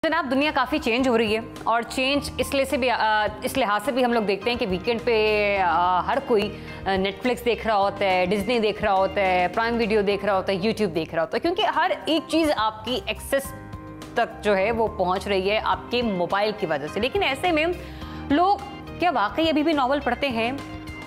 जनाब दुनिया काफ़ी चेंज हो रही है और चेंज इस लिहाज से भी हम लोग देखते हैं कि वीकेंड पे हर कोई नेटफ्लिक्स देख रहा होता है, डिज्नी देख रहा होता है, प्राइम वीडियो देख रहा होता है, यूट्यूब देख रहा होता है, क्योंकि हर एक चीज़ आपकी एक्सेस तक जो है वो पहुंच रही है आपके मोबाइल की वजह से। लेकिन ऐसे में लोग क्या वाकई अभी भी नॉवल पढ़ते हैं?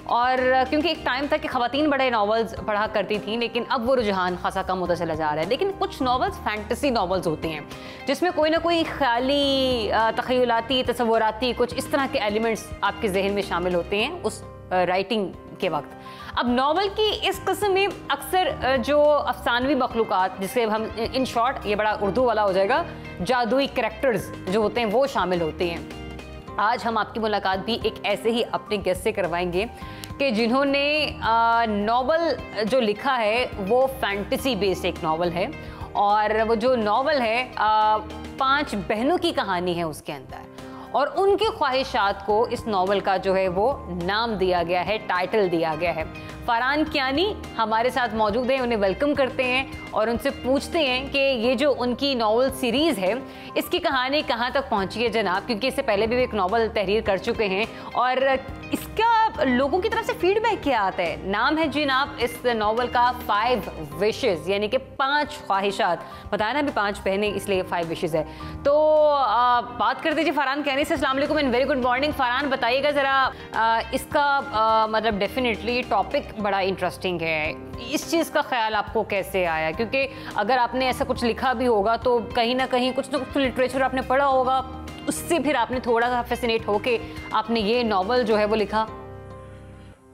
और क्योंकि एक टाइम था कि ख़वातीन बड़े नॉवेल्स पढ़ा करती थी, लेकिन अब वो रुझान खासा कम होता चला जा रहा है। लेकिन कुछ नॉवेल्स फैंटेसी नॉवेल्स होते हैं जिसमें कोई ना कोई ख्याली, तख़य्युलाती, तसव्वुराती कुछ इस तरह के एलिमेंट्स आपके जहन में शामिल होते हैं उस राइटिंग के वक्त। अब नॉवल की इस किस्म में अक्सर जो अफसानवी मखलूक़ात, जिसे हम इन शॉर्ट, ये बड़ा उर्दू वाला हो जाएगा, जादुई करैक्टर्स जो होते हैं वो शामिल होते हैं। आज हम आपकी मुलाकात भी एक ऐसे ही अपने गेस्ट से करवाएंगे कि जिन्होंने नॉवल जो लिखा है वो फैंटेसी बेस्ड एक नॉवल है, और वो जो नॉवल है 5 बहनों की कहानी है उसके अंदर, और उनकी ख्वाहिशात को इस नॉवल का जो है वो नाम दिया गया है, टाइटल दिया गया है। फरहान कियानी हमारे साथ मौजूद हैं, उन्हें वेलकम करते हैं और उनसे पूछते हैं कि ये जो उनकी नॉवल सीरीज़ है इसकी कहानी कहाँ तक पहुँची है जनाब, क्योंकि इससे पहले भी एक नॉवल तहरीर कर चुके हैं, और इसका लोगों की तरफ से फीडबैक क्या आता है? नाम है जनाब इस नॉवल का 5 विशेज़, यानी कि 5 ख्वाहिशात। बताया ना अभी 5 बहनें, इसलिए 5 विशेज़ है। तो बात कर दीजिए फरहान कियानी से। अस्सलाम वालेकुम and very good morning. Farhan बताइएगा ज़रा, इसका मतलब डेफिनेटली टॉपिक बड़ा इंटरेस्टिंग है, इस चीज़ का ख्याल आपको कैसे आया? क्योंकि अगर आपने ऐसा कुछ लिखा भी होगा तो कहीं ना कहीं कुछ ना कुछ लिटरेचर आपने पढ़ा होगा, उससे फिर आपने थोड़ा सा फैसिनेट होके आपने ये नॉवल जो है वो लिखा।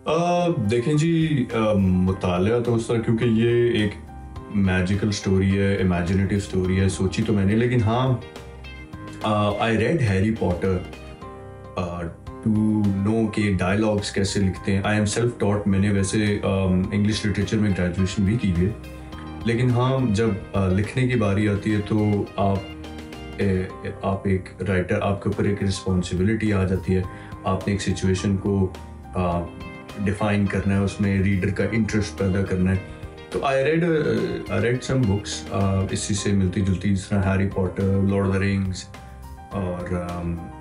देखें जी, मुतालिया तो उस तरह, क्योंकि ये एक मैजिकल स्टोरी है, इमेजिनेटिव स्टोरी है, सोची तो मैंने, लेकिन हाँ, I read Harry Potter to know के डायलॉग्स कैसे लिखते हैं। आई एम सेल्फ टॉट, मैंने वैसे इंग्लिश लिटरेचर में ग्रेजुएशन भी की है, लेकिन हाँ, जब लिखने की बारी आती है तो आप एक राइटर, आपके ऊपर एक रिस्पॉन्सिबिलिटी आ जाती है। आपने एक सिचुएशन को डिफाइन करना है, उसमें रीडर का इंटरेस्ट पैदा करना है। तो आई रेड सम बुक्स इसी से मिलती जुलती, जिस तरह Harry Potter, Lord of the Rings और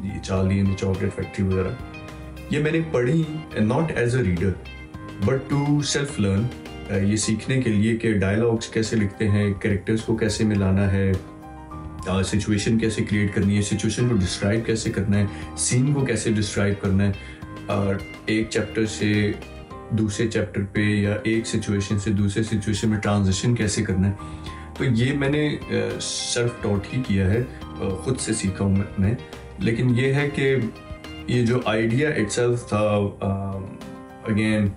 ये Charlie and the Chocolate Factory वगैरह। ये मैंने पढ़ी not as a reader but to self learn, ये सीखने के लिए कि डायलॉग्स कैसे लिखते हैं, कैरेक्टर्स को कैसे मिलाना है, सिचुएशन कैसे क्रिएट करनी है, सिचुएशन को डिस्क्राइब कैसे करना है, सीन को कैसे डिस्क्राइब करना है, और एक चैप्टर से दूसरे चैप्टर पे या एक सिचुएशन से दूसरे सिचुएशन में ट्रांजिशन कैसे करना है। तो ये मैंने सेल्फ टॉट ही किया है, खुद से सीखा हूँ मैं। लेकिन ये है कि ये जो आइडिया इटसेल्फ था, अगेन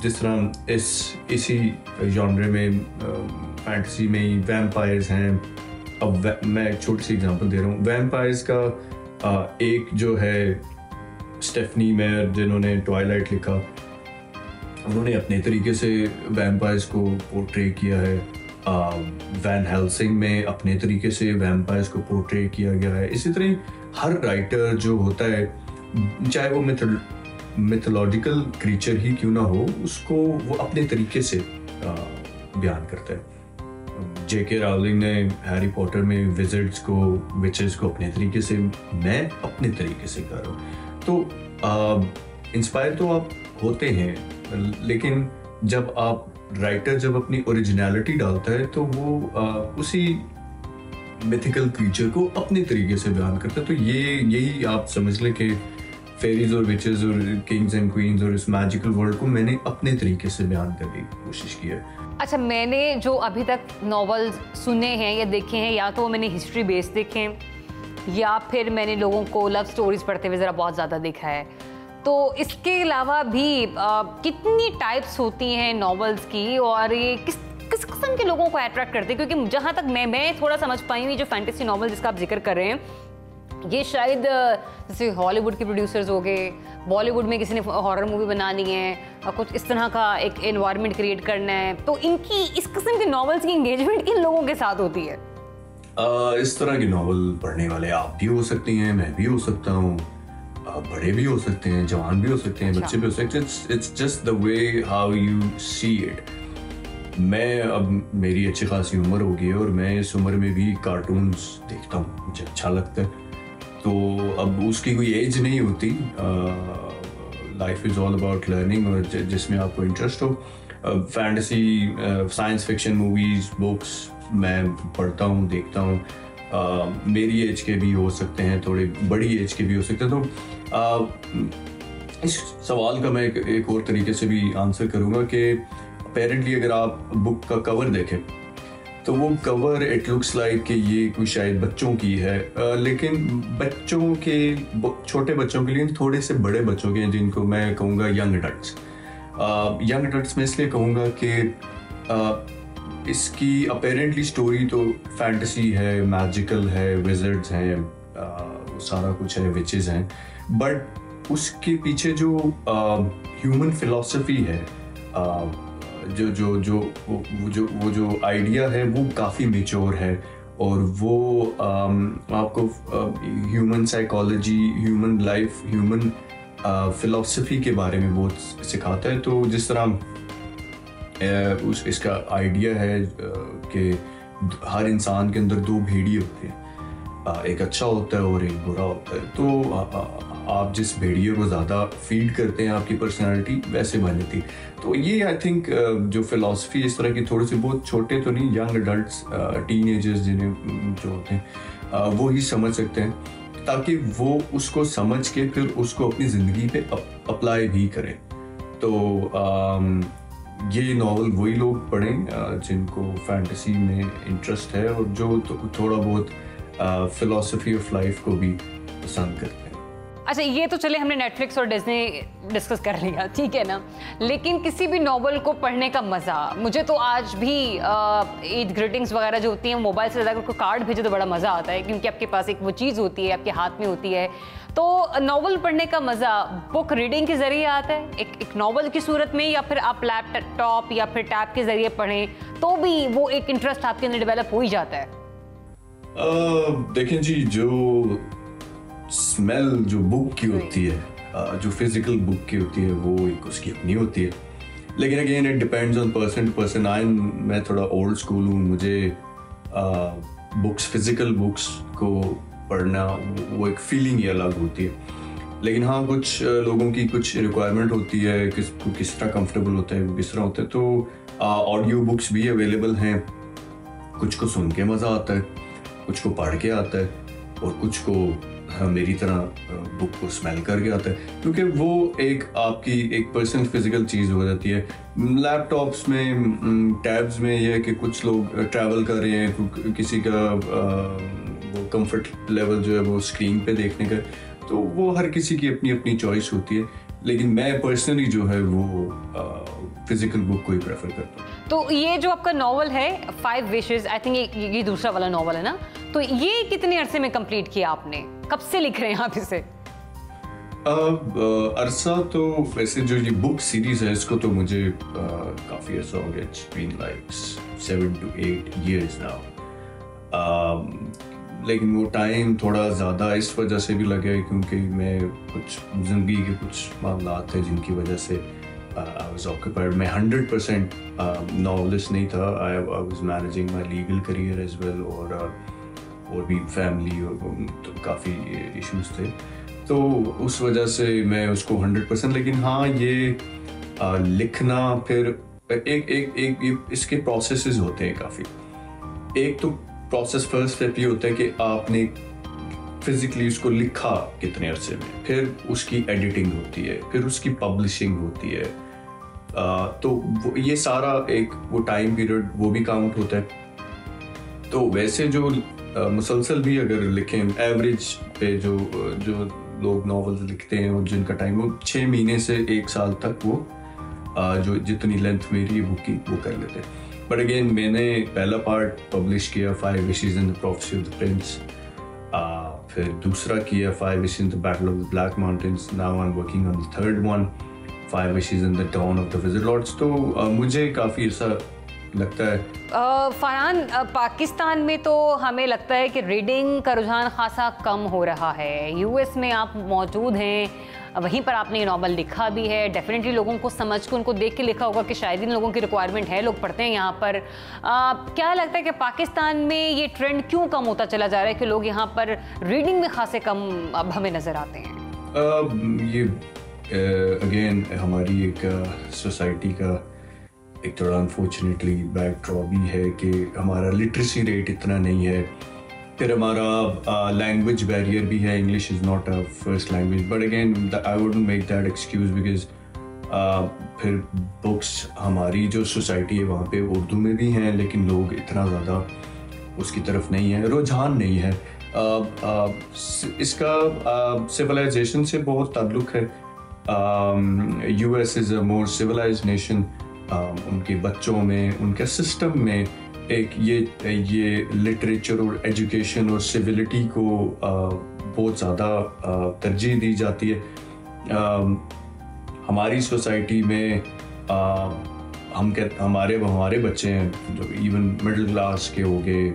जिस तरह इसी जॉनरे में फैंटेसी में ही वैम्पायर्स हैं। अब मैं एक छोटी सी एग्जांपल दे रहा हूँ। वैम्पायर्स का एक जो है स्टेफनी मेयर, जिन्होंने ट्वाइलाइट लिखा, उन्होंने अपने तरीके से वैम्पायर्स को पोर्ट्रे किया है। वैन हेल्सिंग में अपने तरीके से वैम्पायर्स को पोर्ट्रे किया गया है। इसी तरह हर राइटर जो होता है, चाहे वो मिथोलॉजिकल क्रीचर ही क्यों ना हो, उसको वो अपने तरीके से बयान करता है। जेके रावलिंग ने हैरी पॉटर में विज़र्ड्स को, विचेस को अपने तरीके से, मैं अपने तरीके से कर रहा हूँ। तो इंस्पायर तो आप होते हैं, लेकिन जब आप राइटर जब अपनी ओरिजिनलिटी डालता है तो वो उसी मिथिकल क्रीचर को अपने तरीके से बयान करता है। तो यही आप समझ लें कि फेरीज और विचेस और किंग्स एंड क्वींस और इस मैजिकल वर्ल्ड को मैंने अपने तरीके से बयान करने की कोशिश की है। अच्छा, मैंने जो अभी तक नॉवेल्स सुने हैं या देखे हैं, या तो मैंने हिस्ट्री बेस्ड देखे हैं या फिर मैंने लोगों को लव स्टोरीज पढ़ते हुए ज़रा बहुत ज़्यादा देखा है। तो इसके अलावा भी कितनी टाइप्स होती हैं नॉवेल्स की, और ये किस किस्म के लोगों को अट्रैक्ट करती है? क्योंकि जहाँ तक मैं थोड़ा समझ पाई हूँ, जो फैंटेसी नॉवल जिसका आप जिक्र कर रहे हैं, ये शायद जैसे हॉलीवुड के प्रोड्यूसर्स हो गए, बॉलीवुड में किसी ने हॉरर मूवी बनानी है और कुछ इस तरह का एक एनवायरनमेंट क्रिएट करना है, तो इनकी इस किस्म के नॉवेल्स की एंगेजमेंट इन लोगों के साथ होती है। इस तरह की नॉवल पढ़ने वाले आप भी हो सकती हैं, मैं भी हो सकता हूँ, बड़े भी हो सकते हैं, जवान भी हो सकते हैं, बच्चे भी हो सकते हैं। It's just the way how you see it. मैं अब मेरी अच्छी खासी उम्र हो गई है और मैं इस उम्र में भी कार्टून्स देखता हूँ, मुझे अच्छा लगता है। तो अब उसकी कोई एज नहीं होती, life is all about learning, और जिसमें आपको इंटरेस्ट हो। Fantasy, science fiction movies, books मैं पढ़ता हूँ, देखता हूँ। मेरी एज के भी हो सकते हैं, थोड़ी बड़ी एज के भी हो सकते हैं। तो इस सवाल का मैं एक और तरीके से भी आंसर करूँगा कि अपेरेंटली अगर आप बुक का कवर देखें तो वो कवर इट लुक्स लाइक कि ये कोई शायद बच्चों की है, लेकिन बच्चों के, छोटे बच्चों के लिए, थोड़े से बड़े बच्चों के, जिनको मैं कहूँगा यंग अडल्ट्स। यंग अडल्ट्स में इसलिए कहूँगा कि इसकी अपेरेंटली स्टोरी तो फैंटेसी है, मैजिकल है, विज़र्ड्स हैं, सारा कुछ है, विचेस हैं, बट उसके पीछे जो ह्यूमन फिलॉसफी है, वो जो आइडिया है वो काफ़ी मेच्योर है, और वो आपको human psychology, human life, human philosophy के बारे में बहुत सिखाता है। तो जिस तरह इसका आइडिया है कि हर इंसान के अंदर दो भेड़िए होते हैं, एक अच्छा होता है और एक बुरा होता है। तो आप जिस भेड़िए को ज़्यादा फीड करते हैं, आपकी पर्सनालिटी वैसे बनती। तो ये आई थिंक जो फिलॉसफी इस तरह की, थोड़ी सी, बहुत छोटे तो नहीं, यंग अडल्ट्स, टीनेजर्स जिन्हें जो होते हैं वो ही समझ सकते हैं, ताकि वो उसको समझ के फिर उसको अपनी ज़िंदगी पे अप्लाई भी करें। तो ये नावल वही लोग पढ़ें जिनको फैंटेसी में इंटरेस्ट है और जो थोड़ा बहुत फिलॉसफी ऑफ लाइफ को भी पसंद करते हैं। अच्छा, ये तो चले हमने नेटफ्लिक्स और डिज्नी डिस्कस कर लिया, ठीक है ना, लेकिन किसी भी नॉवल को पढ़ने का मज़ा, मुझे तो आज भी ईद ग्रीटिंग्स वगैरह जो होती हैं मोबाइल से ज़्यादा कोई कार्ड भेजे तो बड़ा मज़ा आता है, क्योंकि आपके पास एक वो चीज़ होती है, आपके हाथ में होती है। तो नॉवल पढ़ने का मज़ा बुक रीडिंग के ज़रिए आता है, एक नॉवल की सूरत में, या फिर आप लैपटॉप या फिर टैब के ज़रिए पढ़ें तो भी वो एक इंटरेस्ट आपके अंदर डेवलप हो ही जाता है। देखें जी, जो स्मेल जो बुक की होती है, जो फिजिकल बुक की होती है, वो एक उसकी अपनी होती है। लेकिन again it depends on person to person. मैं थोड़ा ओल्ड स्कूल हूँ, मुझे बुक्स, फिजिकल बुक्स को पढ़ना वो एक फीलिंग ही अलग होती है। लेकिन हाँ, कुछ लोगों की कुछ रिक्वायरमेंट होती है, किस तरह कंफर्टेबल होता है, किस तरह होता है। तो ऑडियो बुक्स भी अवेलेबल हैं, कुछ को सुन के मज़ा आता है, कुछ को पढ़ के आता है, और कुछ को मेरी तरह बुक को स्मेल करके आता है, क्योंकि वो एक आपकी एक पर्सनल फिजिकल चीज़ हो जाती है। लैपटॉप्स में, टैब्स में यह है कि कुछ लोग ट्रैवल कर रहे हैं, किसी का वो कंफर्ट लेवल जो है वो स्क्रीन पे देखने का, तो वो हर किसी की अपनी अपनी चॉइस होती है। लेकिन मैं पर्सनली जो है वो फिजिकल बुक को ही प्रेफर करता हूँ। तो ये जो आपका नॉवल है 5 विशेस, आई थिंक ये दूसरा वाला नॉवल है ना, तो ये कितने अरसे में कंप्लीट किया आपने? कब से लिख रहे हैं आप इसे? अरसा तो वैसे जो ये बुक सीरीज है इसको तो मुझे काफ़ी अर्सा हो गया, it's been like 7 to 8 years now. लेकिन वो टाइम थोड़ा ज़्यादा इस वजह से भी लगा है क्योंकि मैं कुछ ज़िंदगी के कुछ मामला थे जिनकी वजह से आई वाज ऑक्यूपाइड। मैं 100% नॉवलिस्ट नहीं था। I was managing my legal career as well, और भी फैमिली और तो काफ़ी इश्यूज थे, तो उस वजह से मैं उसको 100%। लेकिन हाँ, ये लिखना फिर एक इसके प्रोसेसेस होते हैं काफ़ी। एक तो प्रोसेस, फर्स्ट स्टेप ये होता है कि आपने फिजिकली उसको लिखा कितने अरसे में, फिर उसकी एडिटिंग होती है, फिर उसकी पब्लिशिंग होती है, तो ये सारा एक वो टाइम पीरियड वो भी काउंट होता है। तो वैसे जो मुसलसल भी अगर लिखें, एवरेज पे जो लोग नॉवेल्स लिखते हैं और जिनका टाइम वो 6 महीने से 1 साल तक वो जो जितनी लेंथ मेरी है बुक की वो कर लेते हैं। बट अगेन मैंने पहला पार्ट पब्लिश किया 5 wishes in the prophecy of the prince, फिर दूसरा किया 5 wishes in the battle of the black mountains, now I am working on the third one 5 wishes in the dawn of the wizard lords. तो मुझे काफ़ी ऐसा लगता है। फरहान, पाकिस्तान में तो हमें लगता है कि रीडिंग का रुझान खासा कम हो रहा है। यूएस में आप मौजूद हैं, वहीं पर आपने ये नॉवल लिखा भी है। डेफिनेटली लोगों को समझ के, उनको देख के लिखा होगा कि शायद इन लोगों की रिक्वायरमेंट है, लोग पढ़ते हैं यहाँ पर। क्या लगता है कि पाकिस्तान में ये ट्रेंड क्यों कम होता चला जा रहा है कि लोग यहाँ पर रीडिंग में खासे कम अब हमें नज़र आते हैं? ये अगेन हमारी एक सोसाइटी का एक थोड़ा अनफॉर्चुनेटली बैकड्रॉप भी है कि हमारा लिटरेसी रेट इतना नहीं है, फिर हमारा लैंग्वेज बैरियर भी है। English is not a first language, but again I wouldn't make that excuse because फिर बुक्स हमारी जो सोसाइटी है वहाँ पे उर्दू में भी हैं, लेकिन लोग इतना ज़्यादा उसकी तरफ नहीं है, रुझान नहीं है। इसका सिविलाइजेशन से बहुत ताल्लुक़ है। US is a more civilized nation. उनके बच्चों में, उनके सिस्टम में एक ये लिटरेचर और एजुकेशन और सिविलिटी को बहुत ज़्यादा तरजीह दी जाती है। हमारी सोसाइटी में हमारे बच्चे हैं जो इवन मिडिल क्लास के हो गए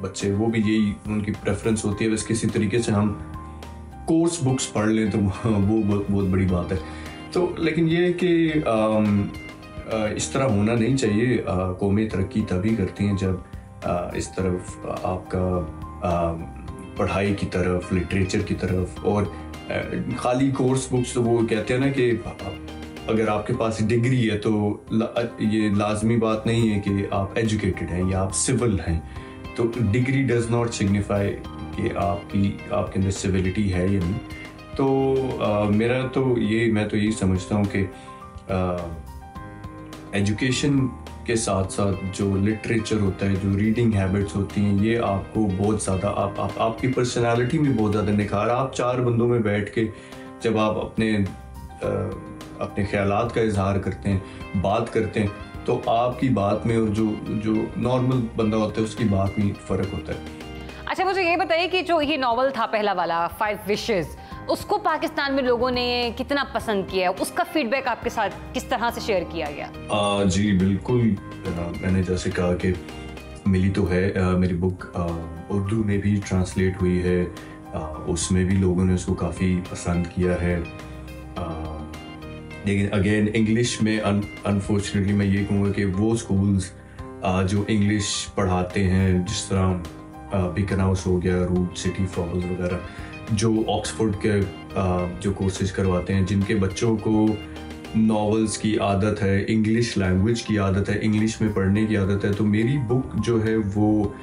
बच्चे, वो भी यही उनकी प्रेफरेंस होती है। बस किसी तरीके से हम कोर्स बुक्स पढ़ लें तो वो बहुत बड़ी बात है। तो लेकिन ये है कि इस तरह होना नहीं चाहिए। कौमें तरक्की तभी करती हैं जब इस तरफ आपका पढ़ाई की तरफ, लिटरेचर की तरफ, और खाली कोर्स बुक्स तो वो कहते हैं ना कि अगर आपके पास डिग्री है तो ये लाजमी बात नहीं है कि आप एजुकेटेड हैं या आप सिविल हैं। तो डिग्री डज नॉट सिग्निफाई कि आपके अंदर सिविलिटी है या नहीं। तो मैं तो यही समझता हूँ कि एजुकेशन के साथ साथ जो लिटरेचर होता है, जो रीडिंग हैबिट्स होती हैं, ये आपको बहुत ज़्यादा आपकी पर्सनालिटी में बहुत ज़्यादा निखार। आप चार बंदों में बैठ के जब आप अपने ख्यालात का इजहार करते हैं, बात करते हैं, तो आपकी बात में और जो नॉर्मल बंदा होता है उसकी बात में फ़र्क होता है। अच्छा, मुझे ये बताइए कि जो ये नॉवल था पहला वाला 5 विशेज़, उसको पाकिस्तान में लोगों ने कितना पसंद किया, उसका फीडबैक आपके साथ किस तरह से शेयर किया गया? जी बिल्कुल, मैंने जैसे कहा कि मिली तो है, मेरी बुक उर्दू में भी ट्रांसलेट हुई है, उसमें भी लोगों ने उसको काफ़ी पसंद किया है। लेकिन अगेन इंग्लिश में अनफॉर्चुनेटली मैं ये कहूँगा कि वो स्कूल्स जो इंग्लिश पढ़ाते हैं, जिस तरह बिकन हाउस हो गया, रूट सिटी फॉल्स वगैरह, जो ऑक्सफोर्ड के जो कोर्सेज करवाते हैं, जिनके बच्चों को नॉवेल्स की आदत है, इंग्लिश लैंग्वेज की आदत है, इंग्लिश में पढ़ने की आदत है, तो मेरी बुक जो है वो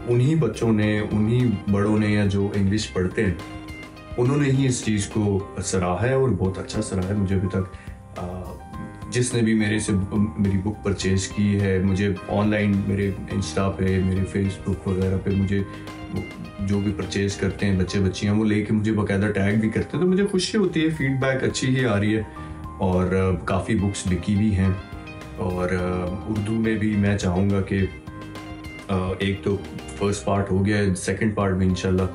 उन्हीं बच्चों ने, उन्हीं बड़ों ने, या जो इंग्लिश पढ़ते हैं, उन्होंने ही इस चीज़ को सराहा है और बहुत अच्छा सराहा है। मुझे अभी तक जिसने भी मेरी बुक परचेज़ की है, मुझे ऑनलाइन मेरे इंस्टा पे, मेरे फेसबुक वगैरह पे मुझे जो भी परचेज़ करते हैं बच्चे बच्चियाँ, वो लेके मुझे बाकायदा टैग भी करते हैं, तो मुझे खुशी होती है। फीडबैक अच्छी ही आ रही है और काफ़ी बुक्स बिकी भी हैं। और उर्दू में भी मैं चाहूँगा कि एक तो फर्स्ट पार्ट हो गया है, सेकंड पार्ट में इंशाल्लाह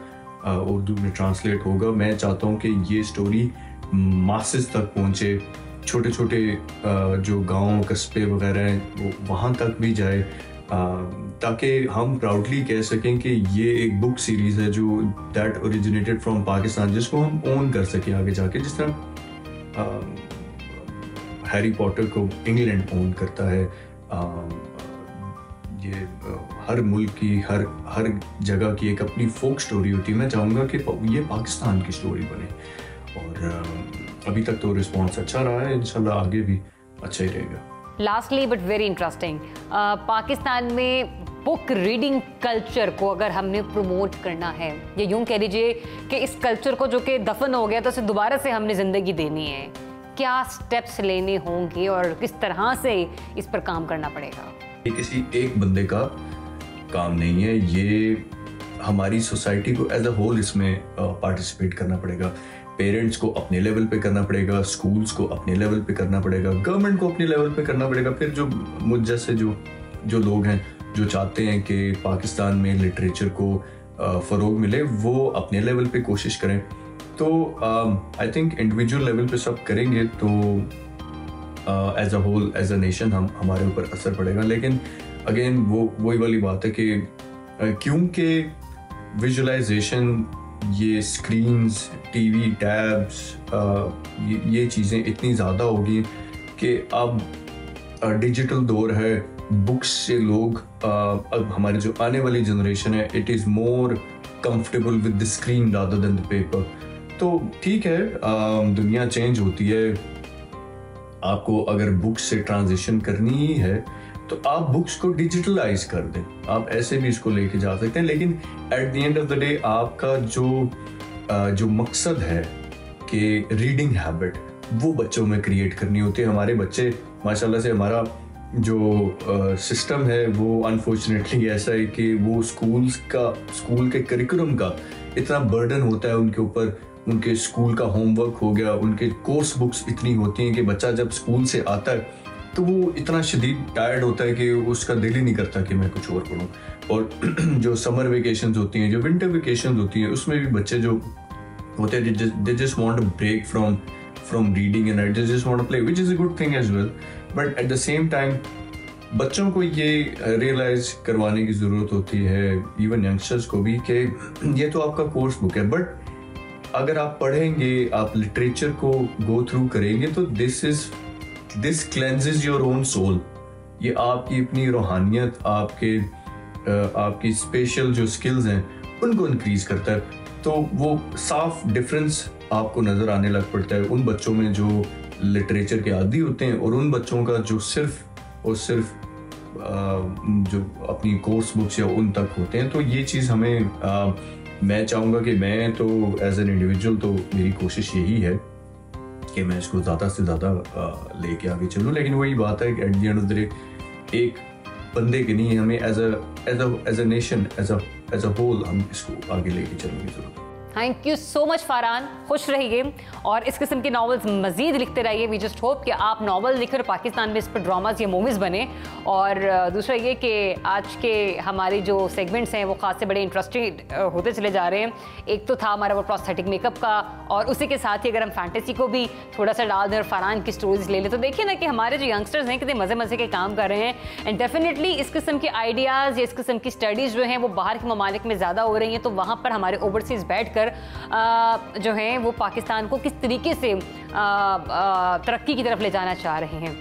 उर्दू में ट्रांसलेट होगा। मैं चाहता हूँ कि ये स्टोरी मासेस तक पहुँचे, छोटे छोटे जो गांव कस्बे वगैरह हैं वो वहाँ तक भी जाए, ताकि हम प्राउडली कह सकें कि ये एक बुक सीरीज़ है जो दैट ओरिजिनेटेड फ्रॉम पाकिस्तान, जिसको हम ओन कर सकें आगे जाके। जिस तरह हैरी पॉटर को इंग्लैंड ओन करता है, ये हर मुल्क की, हर जगह की एक अपनी फोक स्टोरी होती है। मैं चाहूँगा कि ये पाकिस्तान की स्टोरी बने, और अभी तक तो रिस्पॉन्स अच्छा रहा है, इंशाल्लाह आगे भी अच्छा ही रहेगा। Lastly but very interesting, Pakistan में बुक रीडिंग कल्चर को अगर हमने प्रमोट करना है, या यूँ कह लीजिए कि इस कल्चर को जो कि दफन हो गया तो उसे दोबारा से हमने ज़िंदगी देनी है, क्या स्टेप्स लेने होंगे और किस तरह से इस पर काम करना पड़ेगा? ये किसी एक बंदे का काम नहीं है, ये हमारी सोसाइटी को एज अ होल इसमें पार्टिसिपेट करना पड़ेगा। पेरेंट्स को अपने लेवल पे करना पड़ेगा, स्कूल्स को अपने लेवल पे करना पड़ेगा, गवर्नमेंट को अपने लेवल पे करना पड़ेगा। फिर जो मुझ जैसे जो लोग हैं जो चाहते हैं कि पाकिस्तान में लिटरेचर को फ़रोग मिले, वो अपने लेवल पे कोशिश करें। तो आई थिंक इंडिविजुअल लेवल पे सब करेंगे तो as a whole, as a nation हमारे ऊपर असर पड़ेगा। लेकिन अगेन वही वाली बात है कि क्योंकि विजुअलाइजेशन ये स्क्रीन्स, टीवी, टैब्स, ये चीज़ें इतनी ज़्यादा हो गई कि अब डिजिटल दौर है, बुक्स से लोग अब हमारी जो आने वाली जनरेशन है, it is more comfortable with the screen rather than the paper. तो ठीक है, दुनिया चेंज होती है। आपको अगर बुक्स से ट्रांजिशन करनी ही है तो आप बुक्स को डिजिटलाइज कर दें, आप ऐसे भी इसको लेके जा सकते हैं। लेकिन eight the end of the day आपका जो मकसद है कि रीडिंग हैबिट वो बच्चों में क्रिएट करनी होती है। हमारे बच्चे माशाल्लाह से, हमारा जो सिस्टम है वो अनफॉर्चुनेटली ऐसा है कि वो स्कूल के करिकुलम का इतना बर्डन होता है उनके ऊपर, उनके स्कूल का होमवर्क हो गया, उनके कोर्स बुक्स इतनी होती हैं कि बच्चा जब स्कूल से आता है तो वो इतना शदीद टायर्ड होता है कि उसका दिल ही नहीं करता कि मैं कुछ और पढूं। और जो समर वेकेशंस होती हैं, जो विंटर वेकेशंस होती हैं, उसमें भी बच्चे जो होते हैं they just want to break from reading and they just want to play, which is a good thing as well. But at the same time बच्चों को ये रियलाइज करवाने की ज़रूरत होती है, इवन यंगस्टर्स को भी, कि ये तो आपका कोर्स बुक है, बट अगर आप पढ़ेंगे, आप लिटरेचर को गो थ्रू करेंगे तो this cleanses your own soul. ये आपकी अपनी रूहानियत, आपकी स्पेशल जो स्किल्स हैं उनको इंक्रीज करता है। तो वो साफ डिफरेंस आपको नज़र आने लग पड़ता है उन बच्चों में जो लिटरेचर के आदी होते हैं और उन बच्चों का जो सिर्फ और सिर्फ जो अपनी कोर्स बुक्स या उन तक होते हैं। तो ये चीज़ हमें मैं चाहूँगा कि मैं तो एज एन इंडिविजुअल तो मेरी कोशिश यही है कि मैं इसको ज़्यादा से ज़्यादा लेके आगे चलूँ। लेकिन वही बात है कि at the end of the day एक बंदे के नहीं, हमें as a nation, as a whole हम इसको आगे लेके चलने की जरूरत है। Thank you so much Farhan, खुश रहिए और इस किस्म के नॉवेल्स मजीद लिखते रहिए। वी जस्ट होप कि आप नॉवल लिखकर पाकिस्तान में इस पर ड्रामाज या मूवीज़ बने। और दूसरा ये कि आज के हमारे जो सेगमेंट्स हैं वो खास से बड़े इंटरेस्टिंग होते चले जा रहे हैं। एक तो था हमारा वो प्रोस्थेटिक मेकअप का, और उसी के साथ ही अगर हम फैंटेसी को भी थोड़ा सा डाल दें और फरहान की स्टोरीज ले लें तो देखिए ना कि हमारे जो यंगस्टर्स हैं कितने मज़े मज़े के काम कर रहे हैं। एंड डेफिनेटली इस किस्म के आइडियाज़ या इस किस्म की स्टडीज़ जो हैं वो बाहर के ममालिक में ज़्यादा हो रही हैं, तो वहाँ पर हमारे ओवरसीज़ बैठ जो हैं वो पाकिस्तान को किस तरीके से तरक्की की तरफ ले जाना चाह रहे हैं।